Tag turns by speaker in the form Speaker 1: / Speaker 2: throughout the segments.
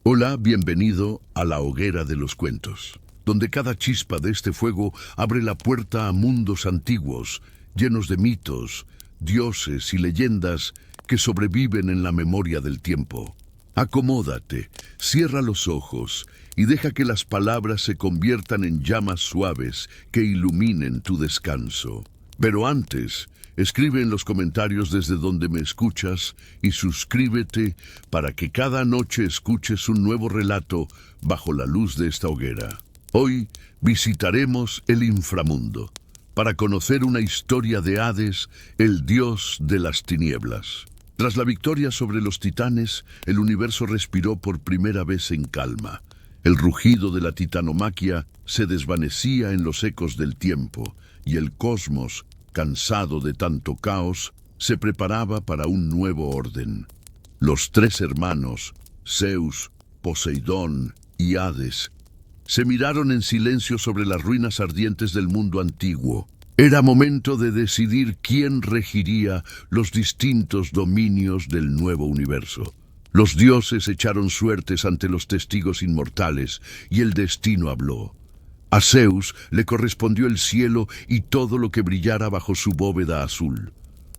Speaker 1: Hola, bienvenido a la hoguera de los cuentos, donde cada chispa de este fuego abre la puerta a mundos antiguos, llenos de mitos, dioses y leyendas que sobreviven en la memoria del tiempo. Acomódate, cierra los ojos y deja que las palabras se conviertan en llamas suaves que iluminen tu descanso. Pero antes, escribe en los comentarios desde donde me escuchas y suscríbete para que cada noche escuches un nuevo relato bajo la luz de esta hoguera. Hoy visitaremos el inframundo para conocer una historia de Hades, el dios de las tinieblas. Tras la victoria sobre los titanes, el universo respiró por primera vez en calma. El rugido de la titanomaquia se desvanecía en los ecos del tiempo y el cosmos, cansado de tanto caos, se preparaba para un nuevo orden. Los tres hermanos, Zeus, Poseidón y Hades, se miraron en silencio sobre las ruinas ardientes del mundo antiguo. Era momento de decidir quién regiría los distintos dominios del nuevo universo. Los dioses echaron suertes ante los testigos inmortales y el destino habló. A Zeus le correspondió el cielo y todo lo que brillara bajo su bóveda azul.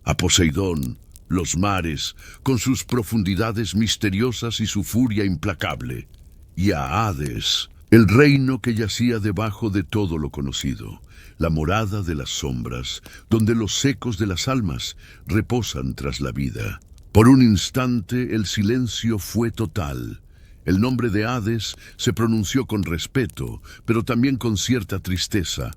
Speaker 1: A Poseidón, los mares, con sus profundidades misteriosas y su furia implacable. Y a Hades, el reino que yacía debajo de todo lo conocido, la morada de las sombras, donde los ecos de las almas reposan tras la vida. Por un instante el silencio fue total. El nombre de Hades se pronunció con respeto, pero también con cierta tristeza.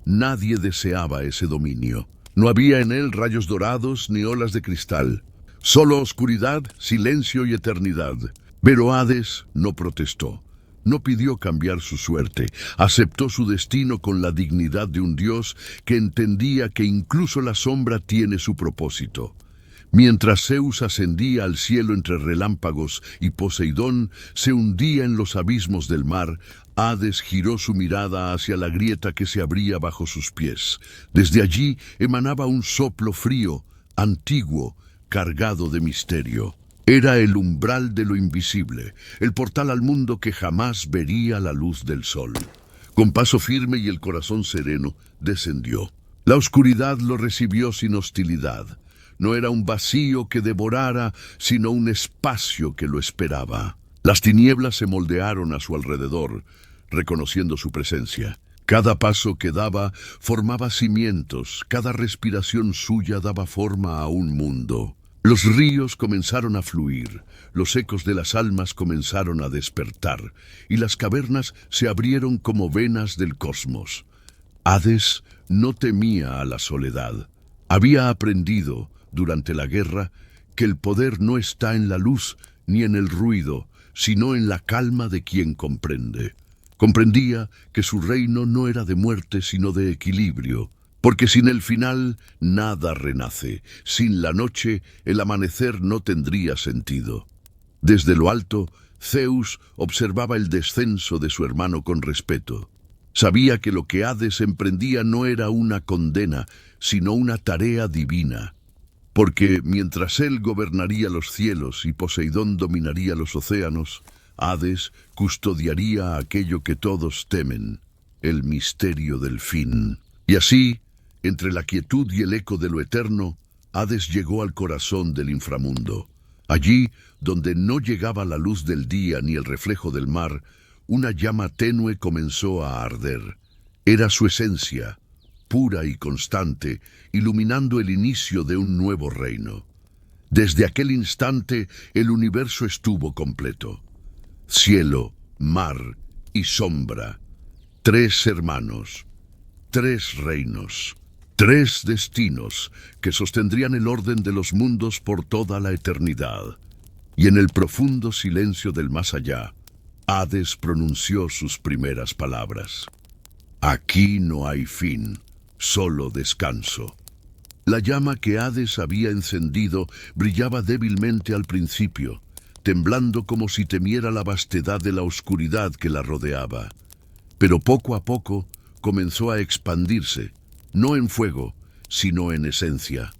Speaker 1: Nadie deseaba ese dominio. No había en él rayos dorados ni olas de cristal. Solo oscuridad, silencio y eternidad. Pero Hades no protestó. No pidió cambiar su suerte. Aceptó su destino con la dignidad de un dios que entendía que incluso la sombra tiene su propósito. Mientras Zeus ascendía al cielo entre relámpagos y Poseidón se hundía en los abismos del mar, Hades giró su mirada hacia la grieta que se abría bajo sus pies. Desde allí emanaba un soplo frío, antiguo, cargado de misterio. Era el umbral de lo invisible, el portal al mundo que jamás vería la luz del sol. Con paso firme y el corazón sereno, descendió. La oscuridad lo recibió sin hostilidad. No era un vacío que devorara, sino un espacio que lo esperaba. Las tinieblas se moldearon a su alrededor, reconociendo su presencia. Cada paso que daba formaba cimientos, cada respiración suya daba forma a un mundo. Los ríos comenzaron a fluir, los ecos de las almas comenzaron a despertar, y las cavernas se abrieron como venas del cosmos. Hades no temía a la soledad. Había aprendido, durante la guerra, que el poder no está en la luz ni en el ruido, sino en la calma de quien comprende. Comprendía que su reino no era de muerte, sino de equilibrio, porque sin el final nada renace. Sin la noche, el amanecer no tendría sentido. Desde lo alto, Zeus observaba el descenso de su hermano con respeto. Sabía que lo que Hades emprendía no era una condena, sino una tarea divina. Porque mientras él gobernaría los cielos y Poseidón dominaría los océanos, Hades custodiaría aquello que todos temen, el misterio del fin. Y así, entre la quietud y el eco de lo eterno, Hades llegó al corazón del inframundo. Allí, donde no llegaba la luz del día ni el reflejo del mar, una llama tenue comenzó a arder. Era su esencia, pura y constante, iluminando el inicio de un nuevo reino. Desde aquel instante, el universo estuvo completo. Cielo, mar y sombra. Tres hermanos, tres reinos, tres destinos que sostendrían el orden de los mundos por toda la eternidad. Y en el profundo silencio del más allá, Hades pronunció sus primeras palabras. Aquí no hay fin, solo descanso. La llama que Hades había encendido brillaba débilmente al principio, temblando como si temiera la vastedad de la oscuridad que la rodeaba. Pero poco a poco comenzó a expandirse, no en fuego, sino en esencia.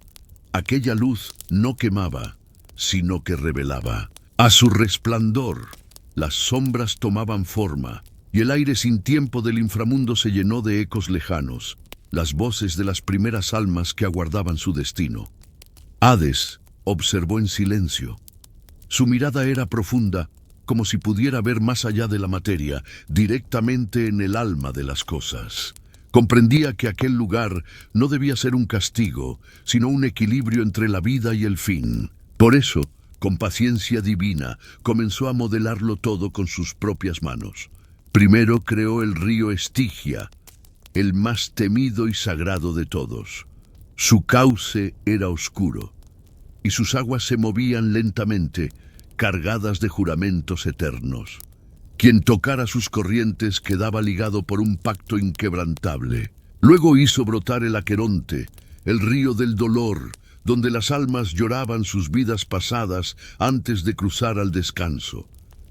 Speaker 1: Aquella luz no quemaba, sino que revelaba. A su resplandor, Las sombras tomaban forma, y el aire sin tiempo del inframundo se llenó de ecos lejanos, las voces de las primeras almas que aguardaban su destino. Hades observó en silencio. Su mirada era profunda, como si pudiera ver más allá de la materia, directamente en el alma de las cosas. Comprendía que aquel lugar no debía ser un castigo, sino un equilibrio entre la vida y el fin. Por eso, con paciencia divina, comenzó a modelarlo todo con sus propias manos. Primero creó el río Estigia, el más temido y sagrado de todos. Su cauce era oscuro, y sus aguas se movían lentamente, cargadas de juramentos eternos. Quien tocara sus corrientes quedaba ligado por un pacto inquebrantable. Luego hizo brotar el Aqueronte, el río del dolor, donde las almas lloraban sus vidas pasadas antes de cruzar al descanso.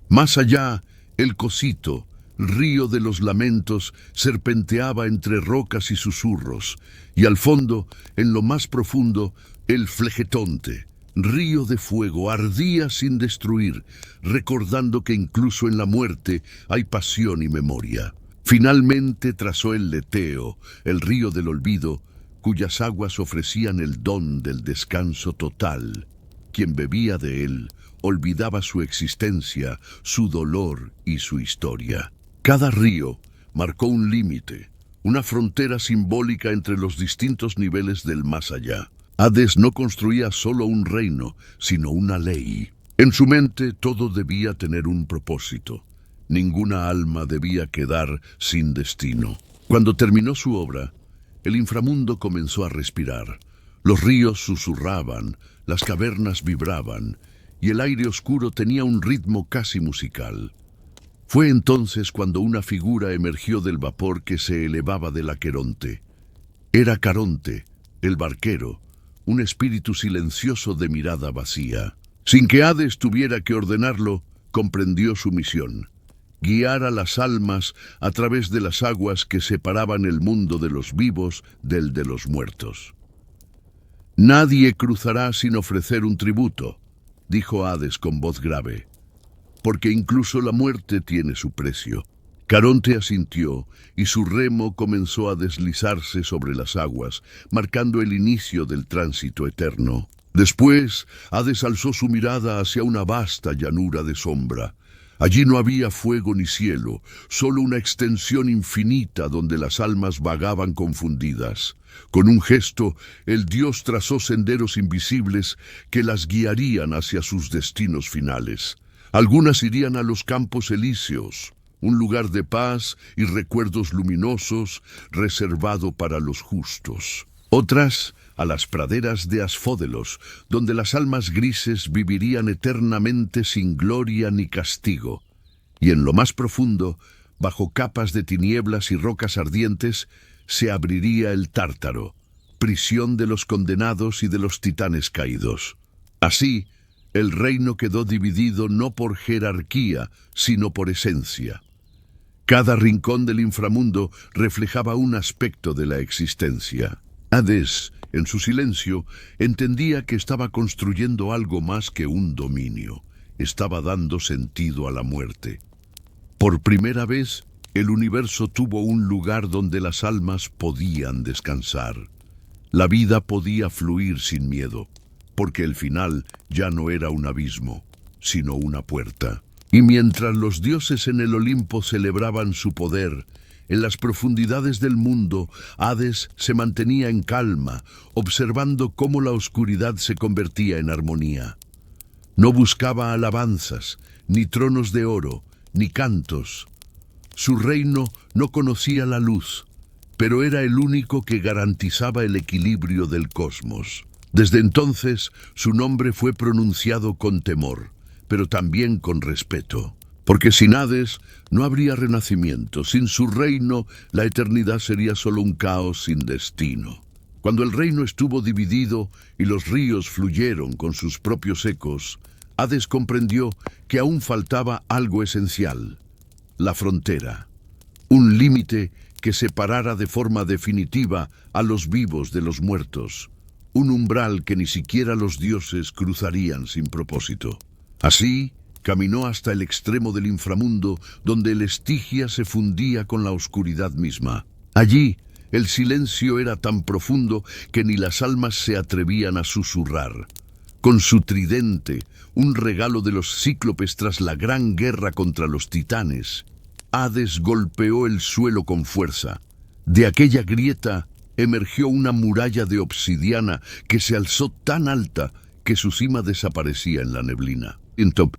Speaker 1: Más allá, el Cosito, río de los lamentos, serpenteaba entre rocas y susurros, y al fondo, en lo más profundo, el Flegetonte, río de fuego, ardía sin destruir, recordando que incluso en la muerte hay pasión y memoria. Finalmente trazó el Leteo, el río del olvido, cuyas aguas ofrecían el don del descanso total. Quien bebía de él olvidaba su existencia, su dolor y su historia. Cada río marcó un límite, una frontera simbólica entre los distintos niveles del más allá. Hades no construía solo un reino, sino una ley. En su mente todo debía tener un propósito. Ninguna alma debía quedar sin destino. Cuando terminó su obra, el inframundo comenzó a respirar. Los ríos susurraban, las cavernas vibraban, y el aire oscuro tenía un ritmo casi musical. Fue entonces cuando una figura emergió del vapor que se elevaba del Aqueronte. Era Caronte, el barquero, un espíritu silencioso de mirada vacía. Sin que Hades tuviera que ordenarlo, comprendió su misión: guiar a las almas a través de las aguas que separaban el mundo de los vivos del de los muertos. «Nadie cruzará sin ofrecer un tributo», dijo Hades con voz grave, «porque incluso la muerte tiene su precio». Caronte asintió, y su remo comenzó a deslizarse sobre las aguas, marcando el inicio del tránsito eterno. Después, Hades alzó su mirada hacia una vasta llanura de sombra. Allí no había fuego ni cielo, solo una extensión infinita donde las almas vagaban confundidas. Con un gesto, el dios trazó senderos invisibles que las guiarían hacia sus destinos finales. Algunas irían a los campos elíseos, un lugar de paz y recuerdos luminosos reservado para los justos. Otras a las praderas de Asfódelos, donde las almas grises vivirían eternamente sin gloria ni castigo. Y en lo más profundo, bajo capas de tinieblas y rocas ardientes, se abriría el Tártaro, prisión de los condenados y de los titanes caídos. Así, el reino quedó dividido no por jerarquía, sino por esencia. Cada rincón del inframundo reflejaba un aspecto de la existencia. Hades, en su silencio, entendía que estaba construyendo algo más que un dominio. Estaba dando sentido a la muerte. Por primera vez, el universo tuvo un lugar donde las almas podían descansar. La vida podía fluir sin miedo, porque el final ya no era un abismo, sino una puerta. Y mientras los dioses en el Olimpo celebraban su poder, en las profundidades del mundo, Hades se mantenía en calma, observando cómo la oscuridad se convertía en armonía. No buscaba alabanzas, ni tronos de oro, ni cantos. Su reino no conocía la luz, pero era el único que garantizaba el equilibrio del cosmos. Desde entonces, su nombre fue pronunciado con temor, pero también con respeto. Porque sin Hades no habría renacimiento. Sin su reino, la eternidad sería solo un caos sin destino. Cuando el reino estuvo dividido y los ríos fluyeron con sus propios ecos, Hades comprendió que aún faltaba algo esencial: la frontera. Un límite que separara de forma definitiva a los vivos de los muertos. Un umbral que ni siquiera los dioses cruzarían sin propósito. Así, caminó hasta el extremo del inframundo, donde el Estigia se fundía con la oscuridad misma. Allí, el silencio era tan profundo que ni las almas se atrevían a susurrar. Con su tridente, un regalo de los cíclopes tras la gran guerra contra los titanes, Hades golpeó el suelo con fuerza. De aquella grieta emergió una muralla de obsidiana que se alzó tan alta que su cima desaparecía en la neblina.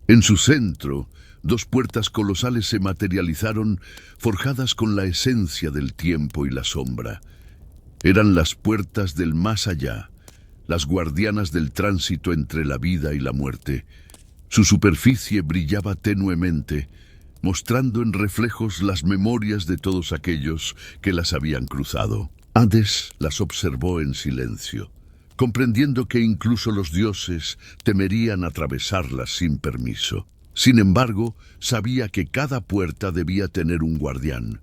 Speaker 1: En su centro, dos puertas colosales se materializaron, forjadas con la esencia del tiempo y la sombra. Eran las puertas del más allá, las guardianas del tránsito entre la vida y la muerte. Su superficie brillaba tenuemente, mostrando en reflejos las memorias de todos aquellos que las habían cruzado. Hades las observó en silencio, comprendiendo que incluso los dioses temerían atravesarlas sin permiso. Sin embargo, sabía que cada puerta debía tener un guardián,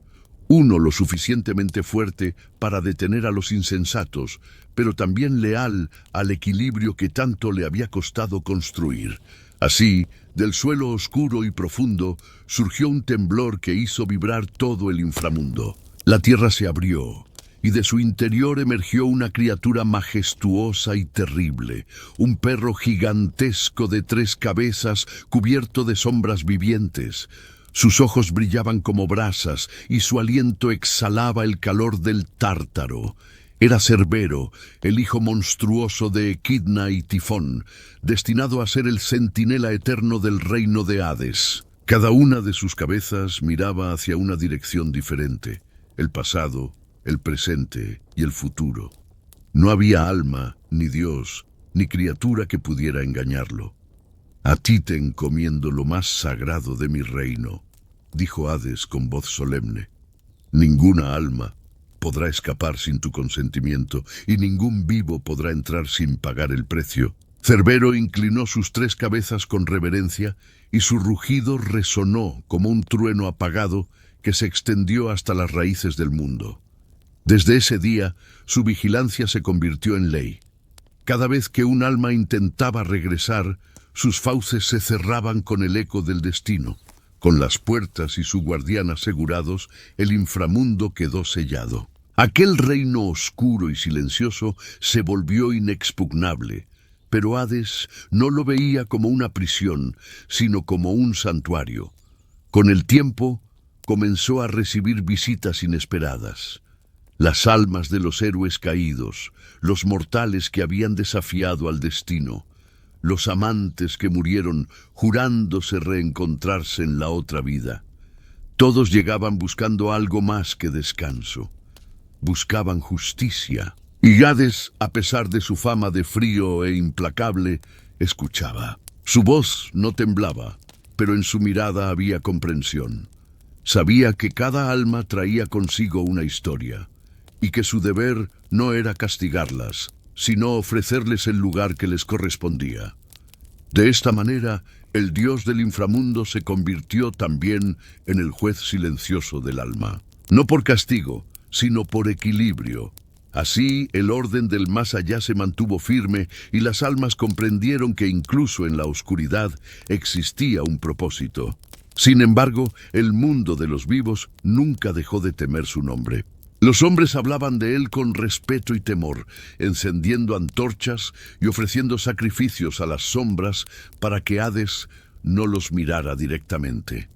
Speaker 1: uno lo suficientemente fuerte para detener a los insensatos, pero también leal al equilibrio que tanto le había costado construir. Así, del suelo oscuro y profundo, surgió un temblor que hizo vibrar todo el inframundo. La tierra se abrió, y de su interior emergió una criatura majestuosa y terrible, un perro gigantesco de 3 cabezas cubierto de sombras vivientes. Sus ojos brillaban como brasas y su aliento exhalaba el calor del Tártaro. Era Cerbero, el hijo monstruoso de Equidna y Tifón, destinado a ser el centinela eterno del reino de Hades. Cada una de sus cabezas miraba hacia una dirección diferente, el pasado, el presente y el futuro. No había alma, ni dios, ni criatura que pudiera engañarlo. «A ti te encomiendo lo más sagrado de mi reino», dijo Hades con voz solemne. «Ninguna alma podrá escapar sin tu consentimiento, y ningún vivo podrá entrar sin pagar el precio». Cerbero inclinó sus 3 cabezas con reverencia, y su rugido resonó como un trueno apagado que se extendió hasta las raíces del mundo. Desde ese día, su vigilancia se convirtió en ley. Cada vez que un alma intentaba regresar, sus fauces se cerraban con el eco del destino. Con las puertas y su guardián asegurados, el inframundo quedó sellado. Aquel reino oscuro y silencioso se volvió inexpugnable, pero Hades no lo veía como una prisión, sino como un santuario. Con el tiempo, comenzó a recibir visitas inesperadas. Las almas de los héroes caídos, los mortales que habían desafiado al destino, los amantes que murieron jurándose reencontrarse en la otra vida. Todos llegaban buscando algo más que descanso. Buscaban justicia. Y Hades, a pesar de su fama de frío e implacable, escuchaba. Su voz no temblaba, pero en su mirada había comprensión. Sabía que cada alma traía consigo una historia, y que su deber no era castigarlas, sino ofrecerles el lugar que les correspondía. De esta manera, el dios del inframundo se convirtió también en el juez silencioso del alma. No por castigo, sino por equilibrio. Así, el orden del más allá se mantuvo firme y las almas comprendieron que incluso en la oscuridad existía un propósito. Sin embargo, el mundo de los vivos nunca dejó de temer su nombre. Los hombres hablaban de él con respeto y temor, encendiendo antorchas y ofreciendo sacrificios a las sombras para que Hades no los mirara directamente.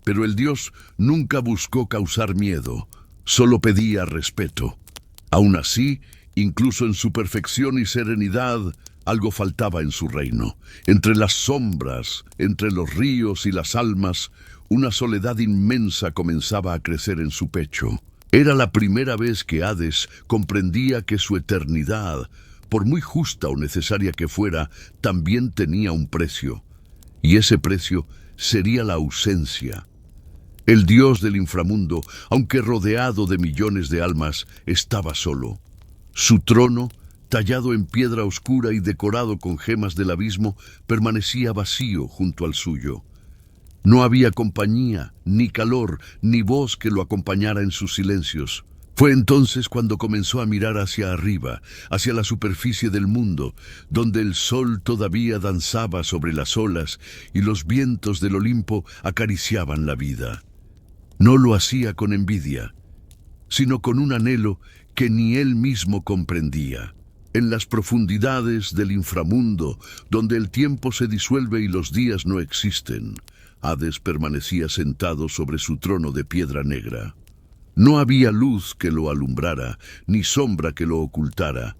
Speaker 1: Pero el dios nunca buscó causar miedo, solo pedía respeto. Aún así, incluso en su perfección y serenidad, algo faltaba en su reino. Entre las sombras, entre los ríos y las almas, una soledad inmensa comenzaba a crecer en su pecho. Era la primera vez que Hades comprendía que su eternidad, por muy justa o necesaria que fuera, también tenía un precio. Y ese precio sería la ausencia. El dios del inframundo, aunque rodeado de millones de almas, estaba solo. Su trono, tallado en piedra oscura y decorado con gemas del abismo, permanecía vacío junto al suyo. No había compañía, ni calor, ni voz que lo acompañara en sus silencios. Fue entonces cuando comenzó a mirar hacia arriba, hacia la superficie del mundo, donde el sol todavía danzaba sobre las olas y los vientos del Olimpo acariciaban la vida. No lo hacía con envidia, sino con un anhelo que ni él mismo comprendía. En las profundidades del inframundo, donde el tiempo se disuelve y los días no existen, Hades permanecía sentado sobre su trono de piedra negra. No había luz que lo alumbrara, ni sombra que lo ocultara.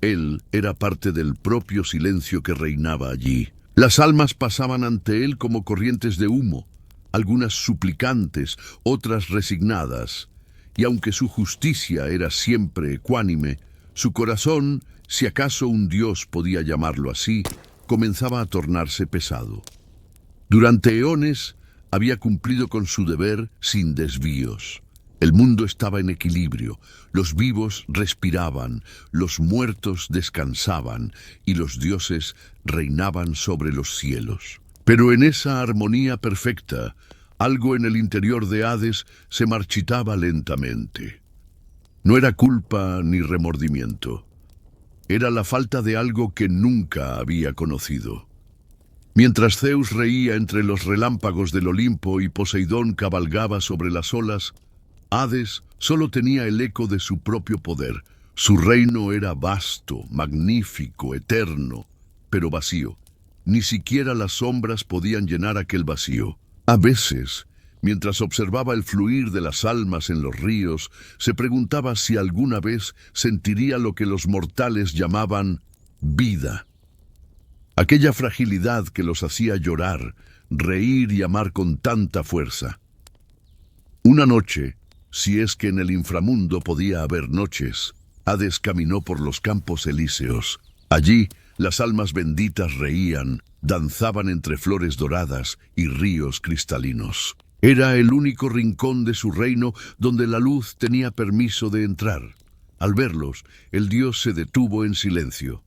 Speaker 1: Él era parte del propio silencio que reinaba allí. Las almas pasaban ante él como corrientes de humo, algunas suplicantes, otras resignadas, y aunque su justicia era siempre ecuánime, su corazón, si acaso un dios podía llamarlo así, comenzaba a tornarse pesado. Durante eones había cumplido con su deber sin desvíos. El mundo estaba en equilibrio, los vivos respiraban, los muertos descansaban y los dioses reinaban sobre los cielos. Pero en esa armonía perfecta, algo en el interior de Hades se marchitaba lentamente. No era culpa ni remordimiento, era la falta de algo que nunca había conocido. Mientras Zeus reía entre los relámpagos del Olimpo y Poseidón cabalgaba sobre las olas, Hades solo tenía el eco de su propio poder. Su reino era vasto, magnífico, eterno, pero vacío. Ni siquiera las sombras podían llenar aquel vacío. A veces, mientras observaba el fluir de las almas en los ríos, se preguntaba si alguna vez sentiría lo que los mortales llamaban vida. Aquella fragilidad que los hacía llorar, reír y amar con tanta fuerza. Una noche, si es que en el inframundo podía haber noches, Hades caminó por los campos elíseos. Allí, las almas benditas reían, danzaban entre flores doradas y ríos cristalinos. Era el único rincón de su reino donde la luz tenía permiso de entrar. Al verlos, el dios se detuvo en silencio.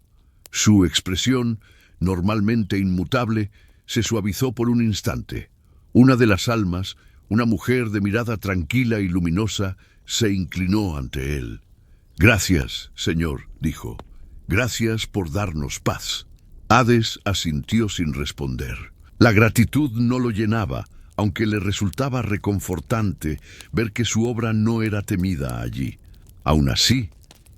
Speaker 1: Su expresión, normalmente inmutable, se suavizó por un instante. Una de las almas, una mujer de mirada tranquila y luminosa, se inclinó ante él. «Gracias, Señor», dijo. «Gracias por darnos paz». Hades asintió sin responder. La gratitud no lo llenaba, aunque le resultaba reconfortante ver que su obra no era temida allí. Aún así,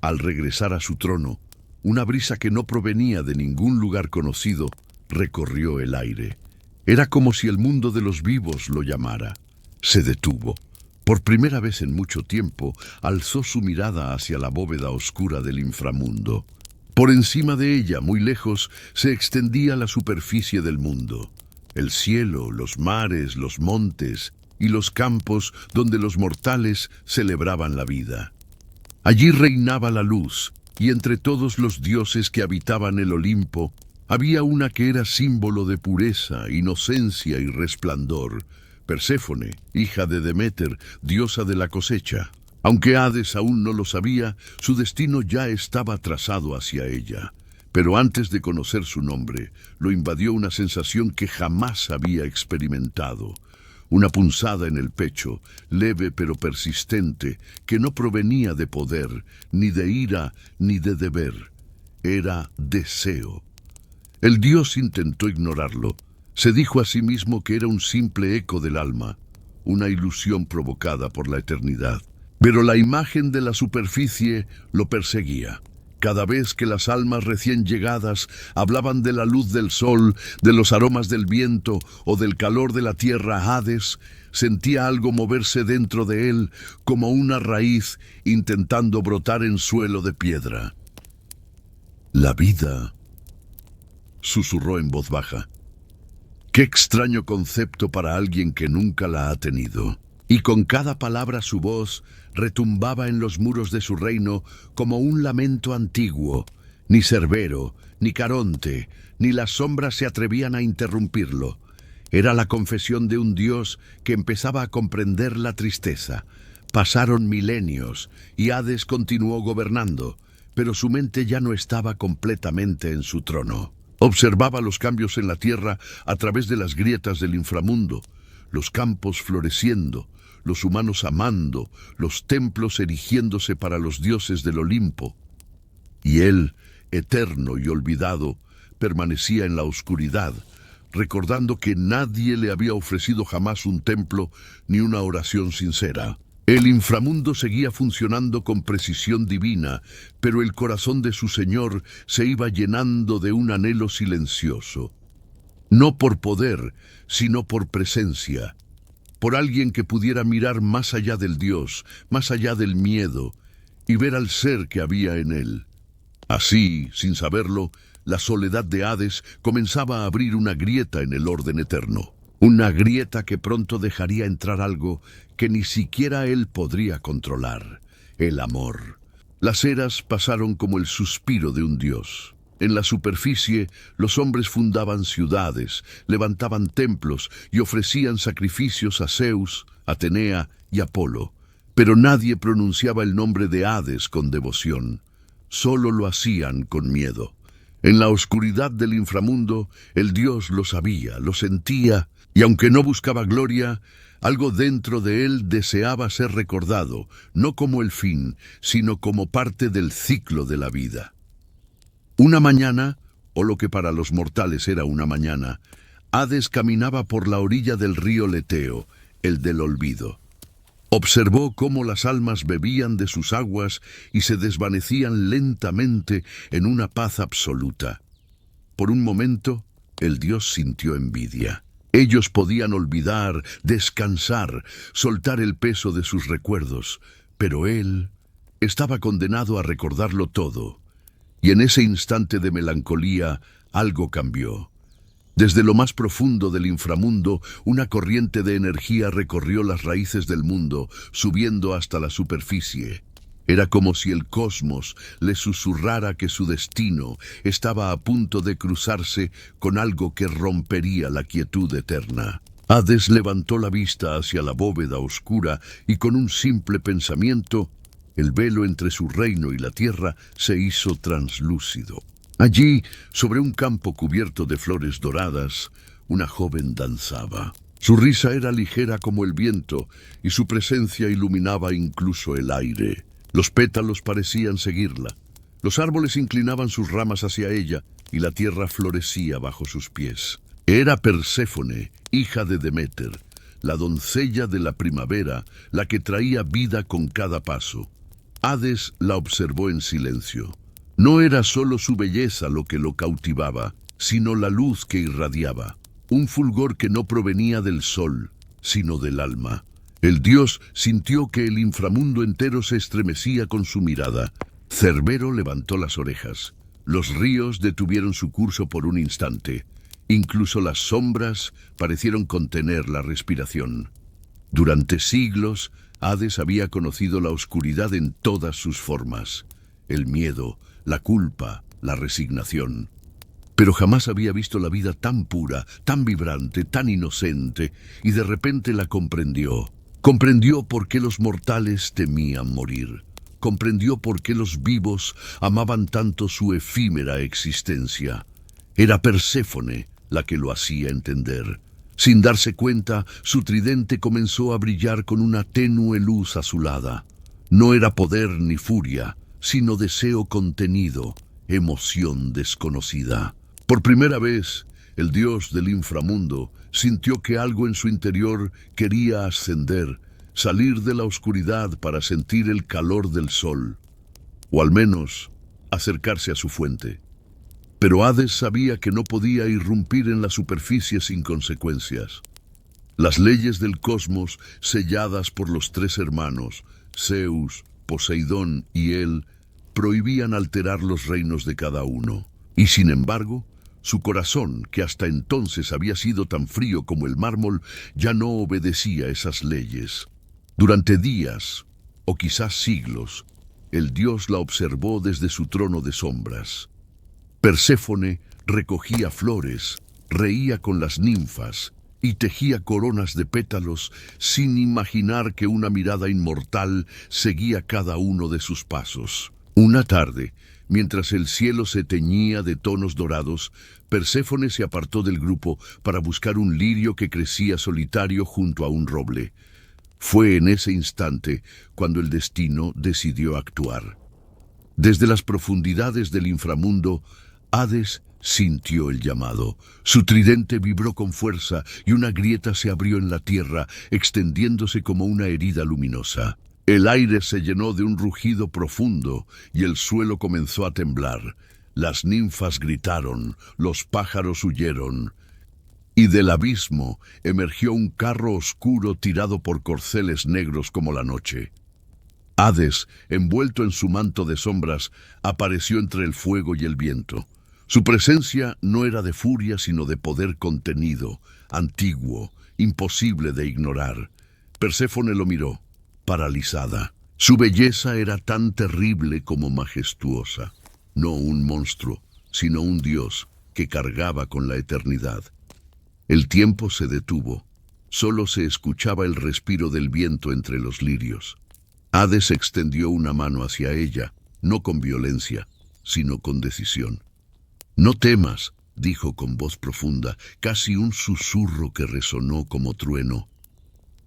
Speaker 1: al regresar a su trono, una brisa que no provenía de ningún lugar conocido recorrió el aire. Era como si el mundo de los vivos lo llamara. Se detuvo. Por primera vez en mucho tiempo, alzó su mirada hacia la bóveda oscura del inframundo. Por encima de ella, muy lejos, se extendía la superficie del mundo. El cielo, los mares, los montes y los campos donde los mortales celebraban la vida. Allí reinaba la luz, y entre todos los dioses que habitaban el Olimpo, había una que era símbolo de pureza, inocencia y resplandor: Perséfone, hija de Deméter, diosa de la cosecha. Aunque Hades aún no lo sabía, su destino ya estaba trazado hacia ella. Pero antes de conocer su nombre, lo invadió una sensación que jamás había experimentado. Una punzada en el pecho, leve pero persistente, que no provenía de poder, ni de ira, ni de deber. Era deseo. El dios intentó ignorarlo. Se dijo a sí mismo que era un simple eco del alma, una ilusión provocada por la eternidad. Pero la imagen de la superficie lo perseguía. Cada vez que las almas recién llegadas hablaban de la luz del sol, de los aromas del viento o del calor de la tierra, Hades sentía algo moverse dentro de él como una raíz intentando brotar en suelo de piedra. «La vida», susurró en voz baja. Qué extraño concepto para alguien que nunca la ha tenido. Y con cada palabra su voz retumbaba en los muros de su reino como un lamento antiguo. Ni Cerbero, ni Caronte, ni las sombras se atrevían a interrumpirlo. Era la confesión de un dios que empezaba a comprender la tristeza. Pasaron milenios y Hades continuó gobernando, pero su mente ya no estaba completamente en su trono. Observaba los cambios en la tierra a través de las grietas del inframundo. los campos floreciendo, los humanos amando, los templos erigiéndose para los dioses del Olimpo. Y él, eterno y olvidado, permanecía en la oscuridad, recordando que nadie le había ofrecido jamás un templo ni una oración sincera. El inframundo seguía funcionando con precisión divina, pero el corazón de su Señor se iba llenando de un anhelo silencioso. No por poder, sino por presencia, por alguien que pudiera mirar más allá del Dios, más allá del miedo, y ver al ser que había en él. Así, sin saberlo, la soledad de Hades comenzaba a abrir una grieta en el orden eterno. Una grieta que pronto dejaría entrar algo que ni siquiera él podría controlar: el amor. Las eras pasaron como el suspiro de un dios. En la superficie, los hombres fundaban ciudades, levantaban templos y ofrecían sacrificios a Zeus, Atenea y Apolo. Pero nadie pronunciaba el nombre de Hades con devoción. Solo lo hacían con miedo. En la oscuridad del inframundo, el dios lo sabía, lo sentía, y aunque no buscaba gloria, algo dentro de él deseaba ser recordado, no como el fin, sino como parte del ciclo de la vida. Una mañana, o lo que para los mortales era una mañana, Hades caminaba por la orilla del río Leteo, el del olvido. Observó cómo las almas bebían de sus aguas y se desvanecían lentamente en una paz absoluta. Por un momento, el dios sintió envidia. Ellos podían olvidar, descansar, soltar el peso de sus recuerdos, pero él estaba condenado a recordarlo todo. Y en ese instante de melancolía, algo cambió. Desde lo más profundo del inframundo, una corriente de energía recorrió las raíces del mundo, subiendo hasta la superficie. Era como si el cosmos le susurrara que su destino estaba a punto de cruzarse con algo que rompería la quietud eterna. Hades levantó la vista hacia la bóveda oscura y con un simple pensamiento, el velo entre su reino y la tierra se hizo translúcido. Allí, sobre un campo cubierto de flores doradas, una joven danzaba. Su risa era ligera como el viento y su presencia iluminaba incluso el aire. Los pétalos parecían seguirla. Los árboles inclinaban sus ramas hacia ella y la tierra florecía bajo sus pies. Era Perséfone, hija de Deméter, la doncella de la primavera, la que traía vida con cada paso. Hades la observó en silencio. No era solo su belleza lo que lo cautivaba, sino la luz que irradiaba, un fulgor que no provenía del sol, sino del alma. El dios sintió que el inframundo entero se estremecía con su mirada. Cerbero levantó las orejas. Los ríos detuvieron su curso por un instante. Incluso las sombras parecieron contener la respiración. Durante siglos, Hades había conocido la oscuridad en todas sus formas. El miedo, la culpa, la resignación. Pero jamás había visto la vida tan pura, tan vibrante, tan inocente, y de repente la comprendió. Comprendió por qué los mortales temían morir. Comprendió por qué los vivos amaban tanto su efímera existencia. Era Perséfone la que lo hacía entender. Sin darse cuenta, su tridente comenzó a brillar con una tenue luz azulada. No era poder ni furia, sino deseo contenido, emoción desconocida. Por primera vez, el dios del inframundo sintió que algo en su interior quería ascender, salir de la oscuridad para sentir el calor del sol, o al menos acercarse a su fuente. Pero Hades sabía que no podía irrumpir en la superficie sin consecuencias. Las leyes del cosmos, selladas por los tres hermanos, Zeus, Poseidón y él, prohibían alterar los reinos de cada uno. Y sin embargo, su corazón, que hasta entonces había sido tan frío como el mármol, ya no obedecía esas leyes. Durante días, o quizás siglos, el dios la observó desde su trono de sombras. Perséfone recogía flores, reía con las ninfas y tejía coronas de pétalos sin imaginar que una mirada inmortal seguía cada uno de sus pasos. Una tarde, Mientras el cielo se teñía de tonos dorados, Perséfone se apartó del grupo para buscar un lirio que crecía solitario junto a un roble. Fue en ese instante cuando el destino decidió actuar. Desde las profundidades del inframundo, Hades sintió el llamado. Su tridente vibró con fuerza y una grieta se abrió en la tierra, extendiéndose como una herida luminosa. El aire se llenó de un rugido profundo y el suelo comenzó a temblar. Las ninfas gritaron, los pájaros huyeron, y del abismo emergió un carro oscuro tirado por corceles negros como la noche. Hades, envuelto en su manto de sombras, apareció entre el fuego y el viento. Su presencia no era de furia, sino de poder contenido, antiguo, imposible de ignorar. Perséfone lo miró, paralizada. Su belleza era tan terrible como majestuosa. No un monstruo, sino un dios que cargaba con la eternidad. El tiempo se detuvo. Solo se escuchaba el respiro del viento entre los lirios. Hades extendió una mano hacia ella, no con violencia, sino con decisión. «No temas», dijo con voz profunda, casi un susurro que resonó como trueno.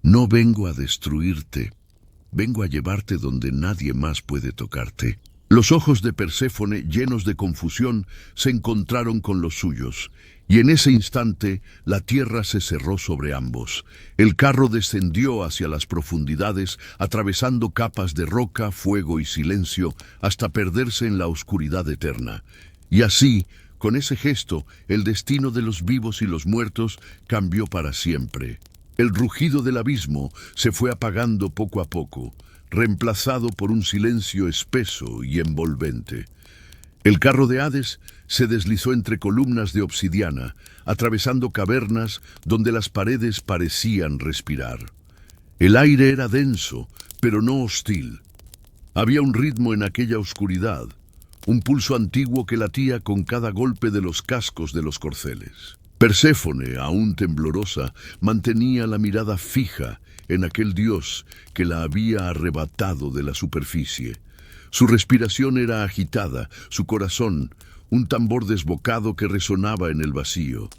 Speaker 1: «No vengo a destruirte, vengo a llevarte donde nadie más puede tocarte». Los ojos de Perséfone, llenos de confusión, se encontraron con los suyos, y en ese instante la tierra se cerró sobre ambos. El carro descendió hacia las profundidades, atravesando capas de roca, fuego y silencio, hasta perderse en la oscuridad eterna. Y así, con ese gesto, el destino de los vivos y los muertos cambió para siempre. El rugido del abismo se fue apagando poco a poco, reemplazado por un silencio espeso y envolvente. El carro de Hades se deslizó entre columnas de obsidiana, atravesando cavernas donde las paredes parecían respirar. El aire era denso, pero no hostil. Había un ritmo en aquella oscuridad, un pulso antiguo que latía con cada golpe de los cascos de los corceles. Perséfone, aún temblorosa, mantenía la mirada fija en aquel dios que la había arrebatado de la superficie. Su respiración era agitada, su corazón, un tambor desbocado que resonaba en el vacío.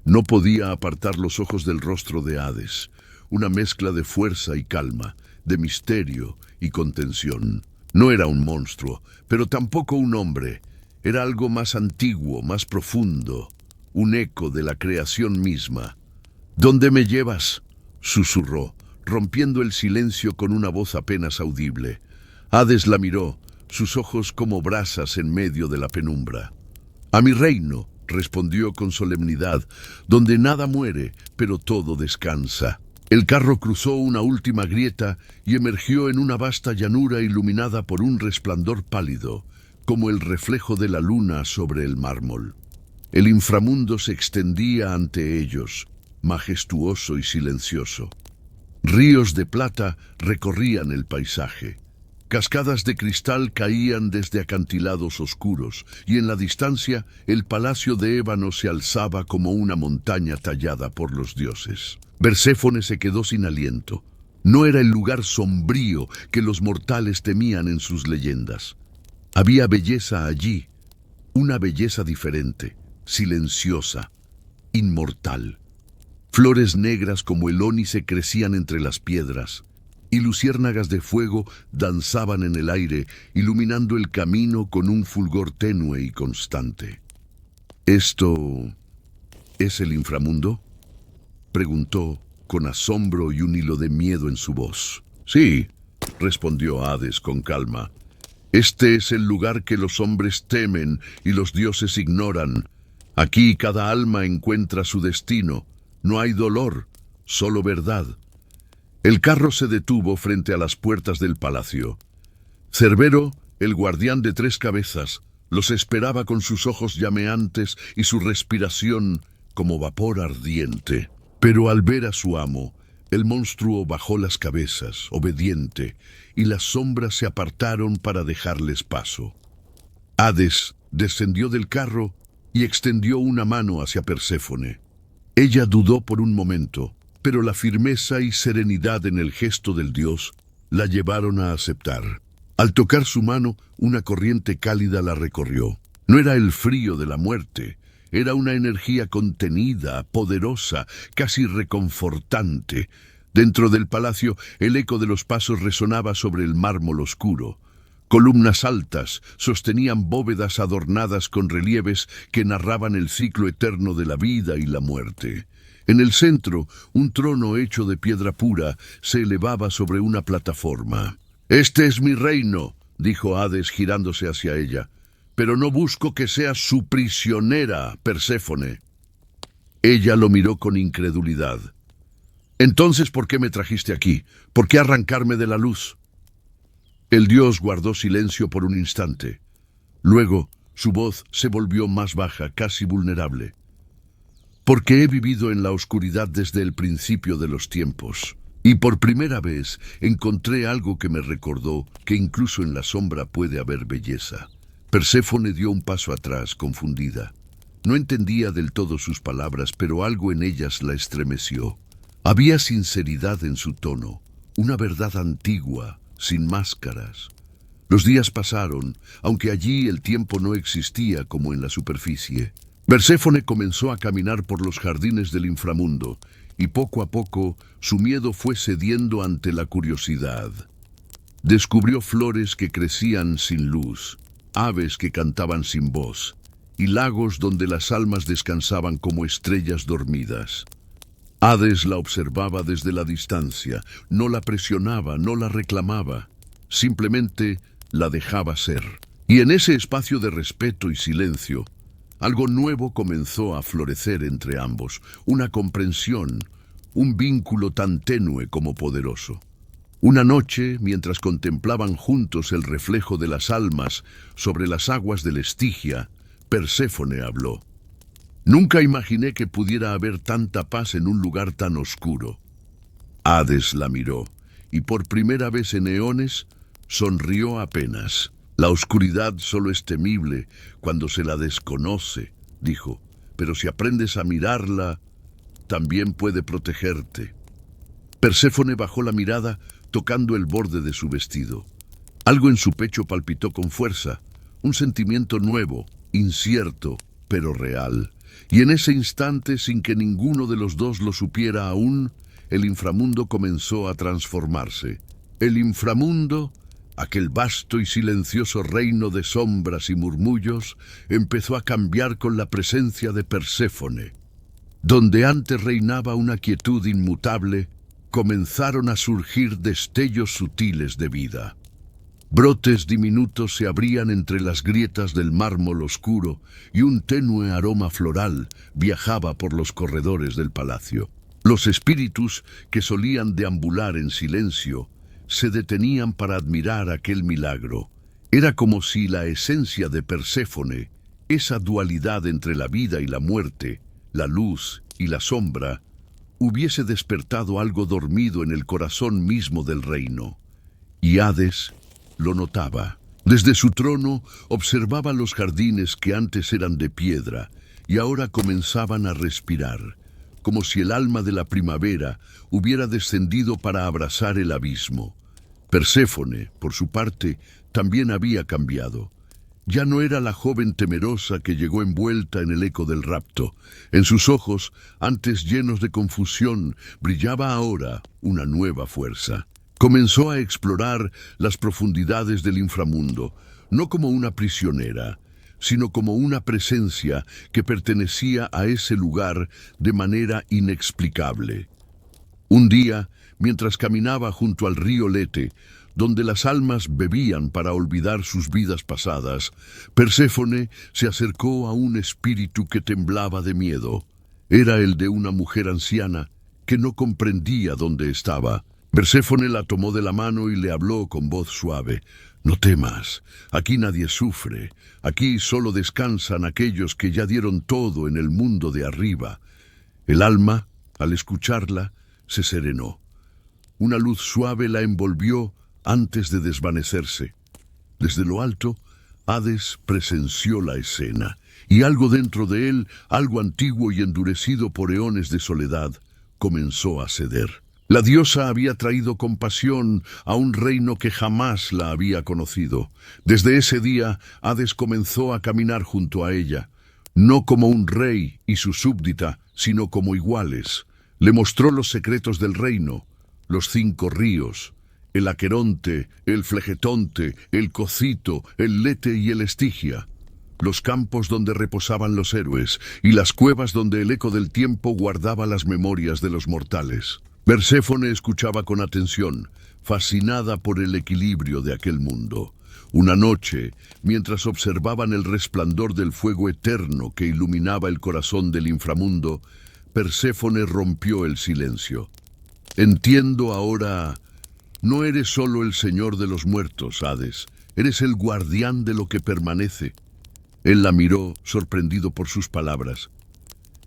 Speaker 1: No podía apartar los ojos del rostro de Hades, una mezcla de fuerza y calma, de misterio y contención. No era un monstruo, pero tampoco un hombre. Era algo más antiguo, más profundo, un eco de la creación misma. «¿Dónde me llevas?», susurró, rompiendo el silencio con una voz apenas audible. Hades la miró, sus ojos como brasas en medio de la penumbra. «A mi reino», respondió con solemnidad, «donde nada muere, pero todo descansa». El carro cruzó una última grieta y emergió en una vasta llanura iluminada por un resplandor pálido, como el reflejo de la luna sobre el mármol. El inframundo se extendía ante ellos, majestuoso y silencioso. Ríos de plata recorrían el paisaje. Cascadas de cristal caían desde acantilados oscuros, y en la distancia el palacio de ébano se alzaba como una montaña tallada por los dioses. Perséfone se quedó sin aliento. No era el lugar sombrío que los mortales temían en sus leyendas. Había belleza allí, una belleza diferente, silenciosa, inmortal. Flores negras como el ónice crecían entre las piedras, y luciérnagas de fuego danzaban en el aire, iluminando el camino con un fulgor tenue y constante. «¿Esto es el inframundo?», preguntó con asombro y un hilo de miedo en su voz. «Sí», respondió Hades con calma. «Este es el lugar que los hombres temen y los dioses ignoran. Aquí cada alma encuentra su destino. No hay dolor, solo verdad». El carro se detuvo frente a las puertas del palacio. Cerbero, el guardián de 3 cabezas, los esperaba con sus ojos llameantes y su respiración como vapor ardiente. Pero al ver a su amo, el monstruo bajó las cabezas, obediente, y las sombras se apartaron para dejarles paso. Hades descendió del carro y extendió una mano hacia Perséfone. Ella dudó por un momento, pero la firmeza y serenidad en el gesto del dios la llevaron a aceptar. Al tocar su mano, una corriente cálida la recorrió. No era el frío de la muerte, era una energía contenida, poderosa, casi reconfortante. Dentro del palacio, el eco de los pasos resonaba sobre el mármol oscuro. Columnas altas sostenían bóvedas adornadas con relieves que narraban el ciclo eterno de la vida y la muerte. En el centro, un trono hecho de piedra pura se elevaba sobre una plataforma. «Este es mi reino», dijo Hades girándose hacia ella, «pero no busco que seas su prisionera, Perséfone». Ella lo miró con incredulidad. «Entonces, ¿por qué me trajiste aquí? ¿Por qué arrancarme de la luz?» El dios guardó silencio por un instante. Luego, su voz se volvió más baja, casi vulnerable. «Porque he vivido en la oscuridad desde el principio de los tiempos. Y por primera vez encontré algo que me recordó que incluso en la sombra puede haber belleza». Perséfone dio un paso atrás, confundida. No entendía del todo sus palabras, pero algo en ellas la estremeció. Había sinceridad en su tono, una verdad antigua, sin máscaras. Los días pasaron, aunque allí el tiempo no existía como en la superficie. Perséfone comenzó a caminar por los jardines del inframundo, y poco a poco su miedo fue cediendo ante la curiosidad. Descubrió flores que crecían sin luz, aves que cantaban sin voz, y lagos donde las almas descansaban como estrellas dormidas. Hades la observaba desde la distancia, no la presionaba, no la reclamaba, simplemente la dejaba ser. Y en ese espacio de respeto y silencio, algo nuevo comenzó a florecer entre ambos, una comprensión, un vínculo tan tenue como poderoso. Una noche, mientras contemplaban juntos el reflejo de las almas sobre las aguas del Estigia, Perséfone habló. «Nunca imaginé que pudiera haber tanta paz en un lugar tan oscuro». Hades la miró, y por primera vez en eones, sonrió apenas. «La oscuridad solo es temible cuando se la desconoce», dijo, «pero si aprendes a mirarla, también puede protegerte». Perséfone bajó la mirada, tocando el borde de su vestido. Algo en su pecho palpitó con fuerza, un sentimiento nuevo, incierto, pero real. Y en ese instante, sin que ninguno de los dos lo supiera aún, el inframundo comenzó a transformarse. El inframundo, aquel vasto y silencioso reino de sombras y murmullos, empezó a cambiar con la presencia de Perséfone. Donde antes reinaba una quietud inmutable, comenzaron a surgir destellos sutiles de vida. Brotes diminutos se abrían entre las grietas del mármol oscuro y un tenue aroma floral viajaba por los corredores del palacio. Los espíritus, que solían deambular en silencio, se detenían para admirar aquel milagro. Era como si la esencia de Perséfone, esa dualidad entre la vida y la muerte, la luz y la sombra, hubiese despertado algo dormido en el corazón mismo del reino. Y Hades lo notaba. Desde su trono observaba los jardines que antes eran de piedra y ahora comenzaban a respirar, como si el alma de la primavera hubiera descendido para abrazar el abismo. Perséfone, por su parte, también había cambiado. Ya no era la joven temerosa que llegó envuelta en el eco del rapto. En sus ojos, antes llenos de confusión, brillaba ahora una nueva fuerza. Comenzó a explorar las profundidades del inframundo, no como una prisionera, sino como una presencia que pertenecía a ese lugar de manera inexplicable. Un día, mientras caminaba junto al río Lete, donde las almas bebían para olvidar sus vidas pasadas, Perséfone se acercó a un espíritu que temblaba de miedo. Era el de una mujer anciana que no comprendía dónde estaba. Perséfone la tomó de la mano y le habló con voz suave. «No temas, aquí nadie sufre, aquí solo descansan aquellos que ya dieron todo en el mundo de arriba». El alma, al escucharla, se serenó. Una luz suave la envolvió antes de desvanecerse. Desde lo alto, Hades presenció la escena, y algo dentro de él, algo antiguo y endurecido por eones de soledad, comenzó a ceder. La diosa había traído compasión a un reino que jamás la había conocido. Desde ese día, Hades comenzó a caminar junto a ella, no como un rey y su súbdita, sino como iguales. Le mostró los secretos del reino, los 5 ríos, el Aqueronte, el Flegetonte, el Cocito, el Lete y el Estigia, los campos donde reposaban los héroes y las cuevas donde el eco del tiempo guardaba las memorias de los mortales. Perséfone escuchaba con atención, fascinada por el equilibrio de aquel mundo. Una noche, mientras observaban el resplandor del fuego eterno que iluminaba el corazón del inframundo, Perséfone rompió el silencio. Entiendo ahora, no eres solo el señor de los muertos, Hades, eres el guardián de lo que permanece. Él la miró, sorprendido por sus palabras.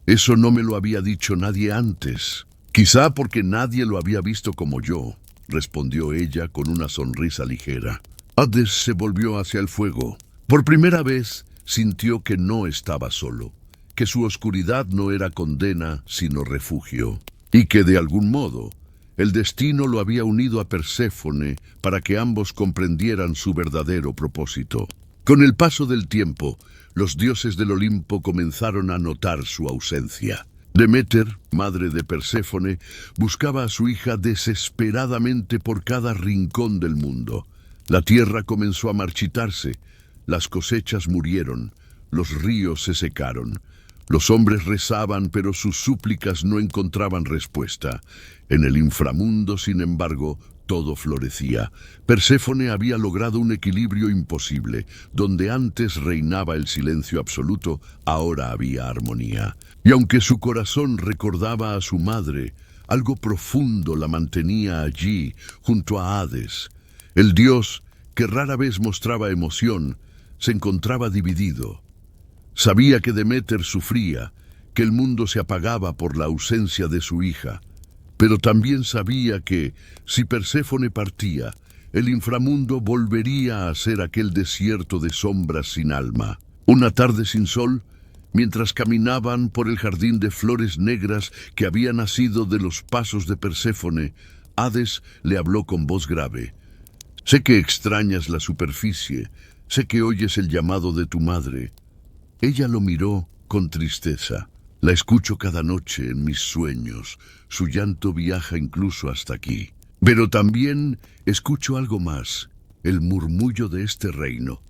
Speaker 1: Eso no me lo había dicho nadie antes. Quizá porque nadie lo había visto como yo, respondió ella con una sonrisa ligera. Hades se volvió hacia el fuego. Por primera vez sintió que no estaba solo, que su oscuridad no era condena, sino refugio, y que de algún modo el destino lo había unido a Perséfone para que ambos comprendieran su verdadero propósito. Con el paso del tiempo, los dioses del Olimpo comenzaron a notar su ausencia. Deméter, madre de Perséfone, buscaba a su hija desesperadamente por cada rincón del mundo. La tierra comenzó a marchitarse, las cosechas murieron, los ríos se secaron. Los hombres rezaban, pero sus súplicas no encontraban respuesta. En el inframundo, sin embargo, todo florecía. Perséfone había logrado un equilibrio imposible. Donde antes reinaba el silencio absoluto, ahora había armonía. Y aunque su corazón recordaba a su madre, algo profundo la mantenía allí, junto a Hades. El dios, que rara vez mostraba emoción, se encontraba dividido. Sabía que Deméter sufría, que el mundo se apagaba por la ausencia de su hija, pero también sabía que, si Perséfone partía, el inframundo volvería a ser aquel desierto de sombras sin alma. Una tarde sin sol, mientras caminaban por el jardín de flores negras que había nacido de los pasos de Perséfone, Hades le habló con voz grave. «Sé que extrañas la superficie, sé que oyes el llamado de tu madre». Ella lo miró con tristeza. La escucho cada noche en mis sueños. Su llanto viaja incluso hasta aquí. Pero también escucho algo más, el murmullo de este reino.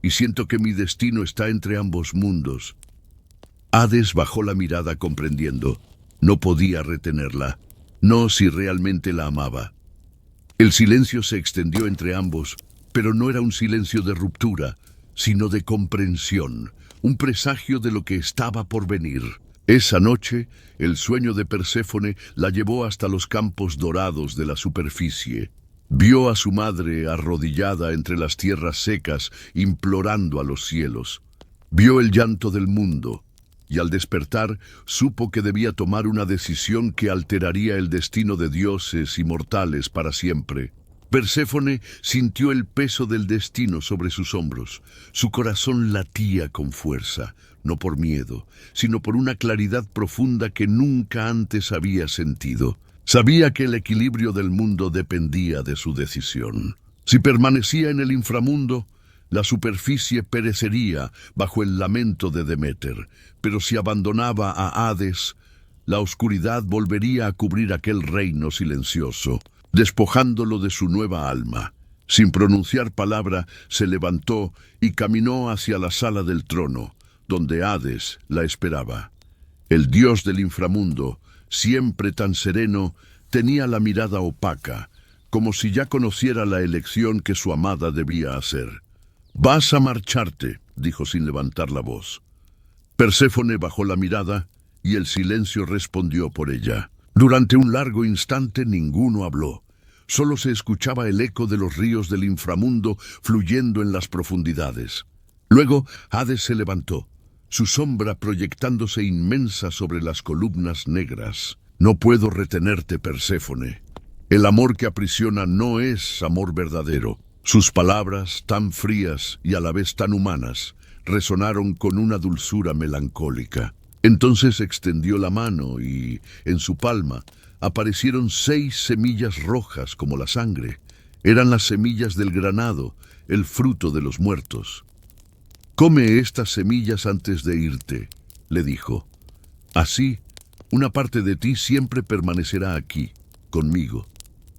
Speaker 1: Y siento que mi destino está entre ambos mundos. Hades bajó la mirada comprendiendo. No podía retenerla. No si realmente la amaba. El silencio se extendió entre ambos, pero no era un silencio de ruptura, sino de comprensión. Un presagio de lo que estaba por venir. Esa noche, el sueño de Perséfone la llevó hasta los campos dorados de la superficie. Vio a su madre arrodillada entre las tierras secas, implorando a los cielos. Vio el llanto del mundo, y al despertar, supo que debía tomar una decisión que alteraría el destino de dioses y mortales para siempre. Perséfone sintió el peso del destino sobre sus hombros. Su corazón latía con fuerza, no por miedo, sino por una claridad profunda que nunca antes había sentido. Sabía que el equilibrio del mundo dependía de su decisión. Si permanecía en el inframundo, la superficie perecería bajo el lamento de Deméter, pero si abandonaba a Hades, la oscuridad volvería a cubrir aquel reino silencioso, despojándolo de su nueva alma. Sin pronunciar palabra, se levantó y caminó hacia la sala del trono, donde Hades la esperaba. El dios del inframundo, siempre tan sereno, tenía la mirada opaca, como si ya conociera la elección que su amada debía hacer. «Vas a marcharte», dijo sin levantar la voz. Perséfone bajó la mirada y el silencio respondió por ella. Durante un largo instante ninguno habló. Solo se escuchaba el eco de los ríos del inframundo fluyendo en las profundidades. Luego Hades se levantó, su sombra proyectándose inmensa sobre las columnas negras. «No puedo retenerte, Perséfone. El amor que aprisiona no es amor verdadero». Sus palabras, tan frías y a la vez tan humanas, resonaron con una dulzura melancólica. Entonces extendió la mano y, en su palma, aparecieron 6 semillas rojas como la sangre. Eran las semillas del granado, el fruto de los muertos. «Come estas semillas antes de irte», le dijo. «Así, una parte de ti siempre permanecerá aquí, conmigo.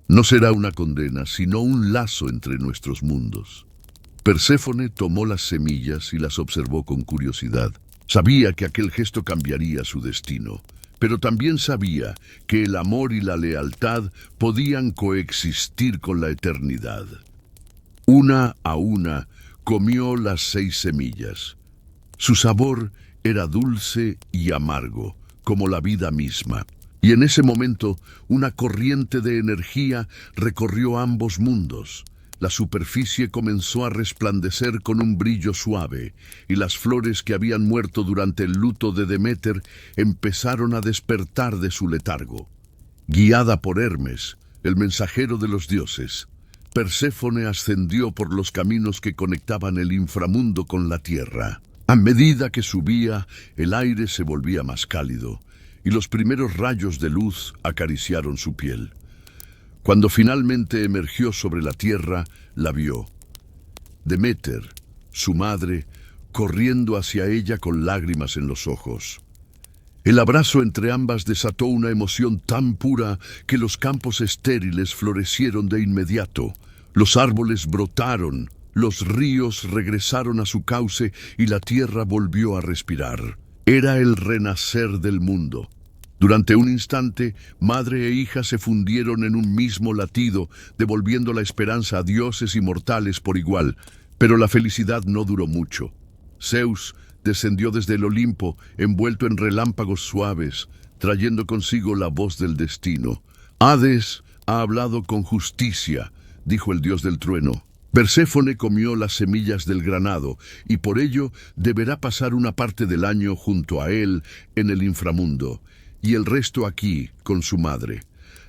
Speaker 1: No será una condena, sino un lazo entre nuestros mundos». Perséfone tomó las semillas y las observó con curiosidad. Sabía que aquel gesto cambiaría su destino, pero también sabía que el amor y la lealtad podían coexistir con la eternidad. Una a una comió las 6 semillas. Su sabor era dulce y amargo, como la vida misma. Y en ese momento, una corriente de energía recorrió ambos mundos. La superficie comenzó a resplandecer con un brillo suave, y las flores que habían muerto durante el luto de Deméter empezaron a despertar de su letargo. Guiada por Hermes, el mensajero de los dioses, Perséfone ascendió por los caminos que conectaban el inframundo con la tierra. A medida que subía, el aire se volvía más cálido, y los primeros rayos de luz acariciaron su piel. Cuando finalmente emergió sobre la tierra, la vio. Deméter, su madre, corriendo hacia ella con lágrimas en los ojos. El abrazo entre ambas desató una emoción tan pura que los campos estériles florecieron de inmediato. Los árboles brotaron, los ríos regresaron a su cauce y la tierra volvió a respirar. Era el renacer del mundo. Durante un instante, madre e hija se fundieron en un mismo latido, devolviendo la esperanza a dioses y mortales por igual. Pero la felicidad no duró mucho. Zeus descendió desde el Olimpo, envuelto en relámpagos suaves, trayendo consigo la voz del destino. «Hades ha hablado con justicia», dijo el dios del trueno. «Perséfone comió las semillas del granado, y por ello deberá pasar una parte del año junto a él en el inframundo, y el resto aquí, con su madre.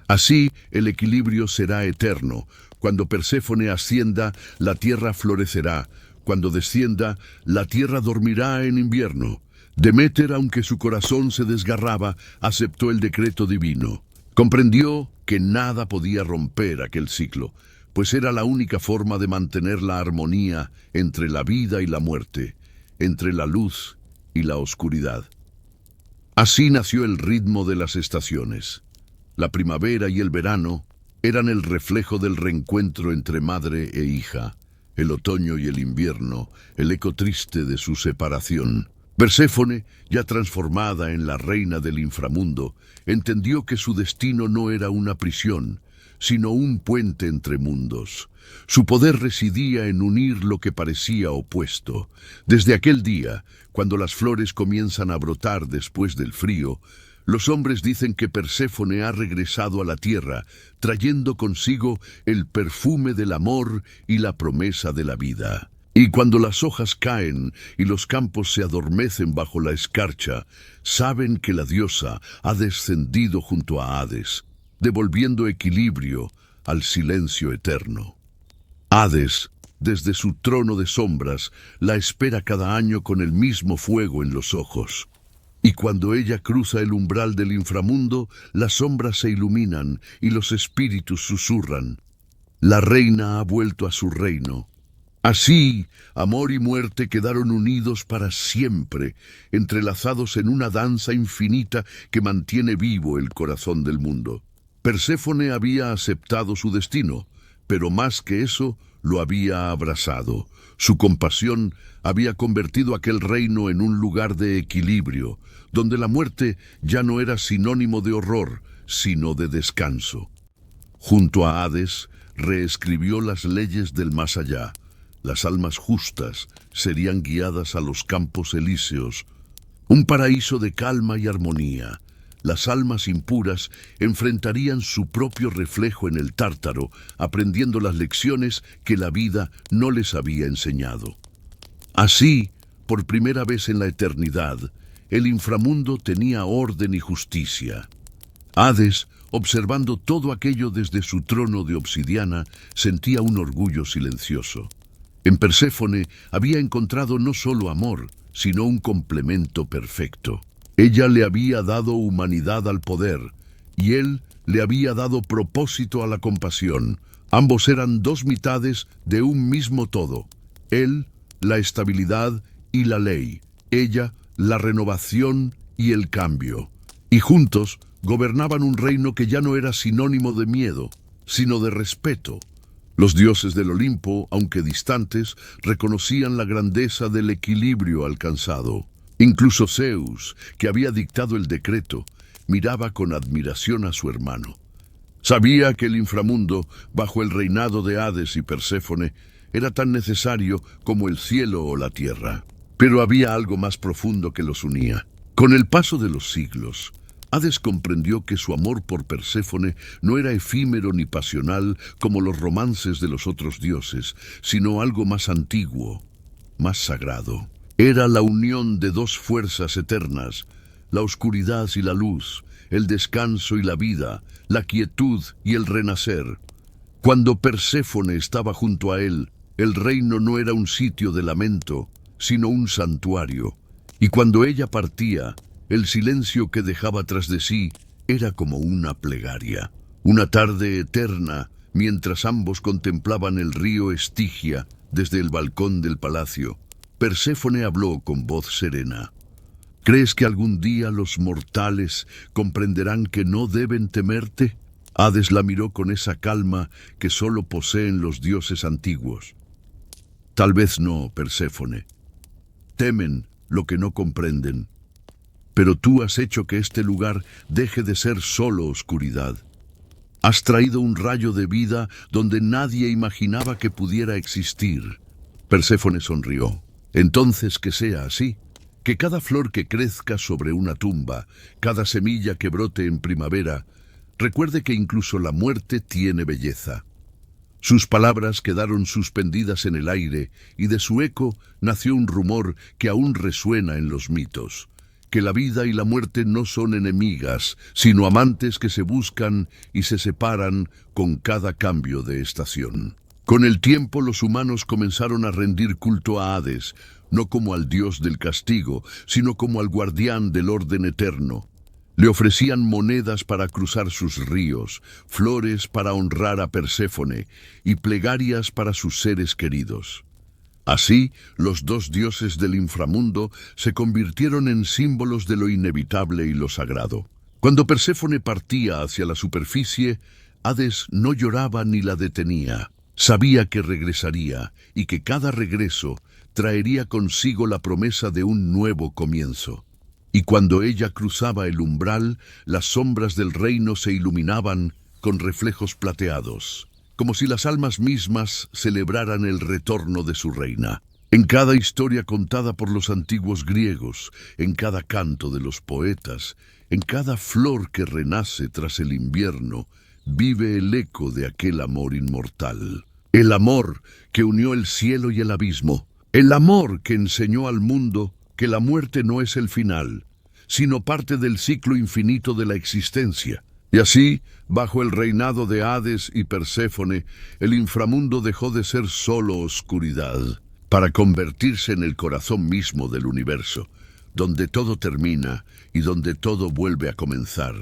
Speaker 1: Así el equilibrio será eterno. Cuando Perséfone ascienda, la tierra florecerá. Cuando descienda, la tierra dormirá en invierno». Deméter, aunque su corazón se desgarraba, aceptó el decreto divino. Comprendió que nada podía romper aquel ciclo, pues era la única forma de mantener la armonía entre la vida y la muerte, entre la luz y la oscuridad. Así nació el ritmo de las estaciones. La primavera y el verano eran el reflejo del reencuentro entre madre e hija. El otoño y el invierno, el eco triste de su separación. Perséfone, ya transformada en la reina del inframundo, entendió que su destino no era una prisión, sino un puente entre mundos. Su poder residía en unir lo que parecía opuesto. Desde aquel día, cuando las flores comienzan a brotar después del frío, los hombres dicen que Perséfone ha regresado a la tierra, trayendo consigo el perfume del amor y la promesa de la vida. Y cuando las hojas caen y los campos se adormecen bajo la escarcha, saben que la diosa ha descendido junto a Hades, devolviendo equilibrio al silencio eterno. Hades, desde su trono de sombras, la espera cada año con el mismo fuego en los ojos. Y cuando ella cruza el umbral del inframundo, las sombras se iluminan y los espíritus susurran. La reina ha vuelto a su reino. Así, amor y muerte quedaron unidos para siempre, entrelazados en una danza infinita que mantiene vivo el corazón del mundo. Perséfone había aceptado su destino, pero más que eso, lo había abrazado. Su compasión había convertido aquel reino en un lugar de equilibrio, donde la muerte ya no era sinónimo de horror, sino de descanso. Junto a Hades, reescribió las leyes del más allá. Las almas justas serían guiadas a los campos elíseos, un paraíso de calma y armonía. Las almas impuras enfrentarían su propio reflejo en el Tártaro, aprendiendo las lecciones que la vida no les había enseñado. Así, por primera vez en la eternidad, el inframundo tenía orden y justicia. Hades, observando todo aquello desde su trono de obsidiana, sentía un orgullo silencioso. En Perséfone había encontrado no solo amor, sino un complemento perfecto. Ella le había dado humanidad al poder, y él le había dado propósito a la compasión. Ambos eran dos mitades de un mismo todo. Él, la estabilidad y la ley. Ella, la renovación y el cambio. Y juntos gobernaban un reino que ya no era sinónimo de miedo, sino de respeto. Los dioses del Olimpo, aunque distantes, reconocían la grandeza del equilibrio alcanzado. Incluso Zeus, que había dictado el decreto, miraba con admiración a su hermano. Sabía que el inframundo, bajo el reinado de Hades y Perséfone, era tan necesario como el cielo o la tierra. Pero había algo más profundo que los unía. Con el paso de los siglos, Hades comprendió que su amor por Perséfone no era efímero ni pasional como los romances de los otros dioses, sino algo más antiguo, más sagrado. Era la unión de dos fuerzas eternas, la oscuridad y la luz, el descanso y la vida, la quietud y el renacer. Cuando Perséfone estaba junto a él, el reino no era un sitio de lamento, sino un santuario. Y cuando ella partía, el silencio que dejaba tras de sí era como una plegaria. Una tarde eterna, mientras ambos contemplaban el río Estigia desde el balcón del palacio, Perséfone habló con voz serena. ¿Crees que algún día los mortales comprenderán que no deben temerte? Hades la miró con esa calma que solo poseen los dioses antiguos. Tal vez no, Perséfone. Temen lo que no comprenden. Pero tú has hecho que este lugar deje de ser solo oscuridad. Has traído un rayo de vida donde nadie imaginaba que pudiera existir. Perséfone sonrió. Entonces que sea así. Que cada flor que crezca sobre una tumba, cada semilla que brote en primavera, recuerde que incluso la muerte tiene belleza. Sus palabras quedaron suspendidas en el aire y de su eco nació un rumor que aún resuena en los mitos. Que la vida y la muerte no son enemigas, sino amantes que se buscan y se separan con cada cambio de estación. Con el tiempo los humanos comenzaron a rendir culto a Hades, no como al dios del castigo, sino como al guardián del orden eterno. Le ofrecían monedas para cruzar sus ríos, flores para honrar a Perséfone y plegarias para sus seres queridos. Así, los dos dioses del inframundo se convirtieron en símbolos de lo inevitable y lo sagrado. Cuando Perséfone partía hacia la superficie, Hades no lloraba ni la detenía. Sabía que regresaría y que cada regreso traería consigo la promesa de un nuevo comienzo. Y cuando ella cruzaba el umbral, las sombras del reino se iluminaban con reflejos plateados, como si las almas mismas celebraran el retorno de su reina. En cada historia contada por los antiguos griegos, en cada canto de los poetas, en cada flor que renace tras el invierno, vive el eco de aquel amor inmortal. El amor que unió el cielo y el abismo. El amor que enseñó al mundo que la muerte no es el final, sino parte del ciclo infinito de la existencia. Y así, bajo el reinado de Hades y Perséfone, el inframundo dejó de ser solo oscuridad, para convertirse en el corazón mismo del universo, donde todo termina y donde todo vuelve a comenzar.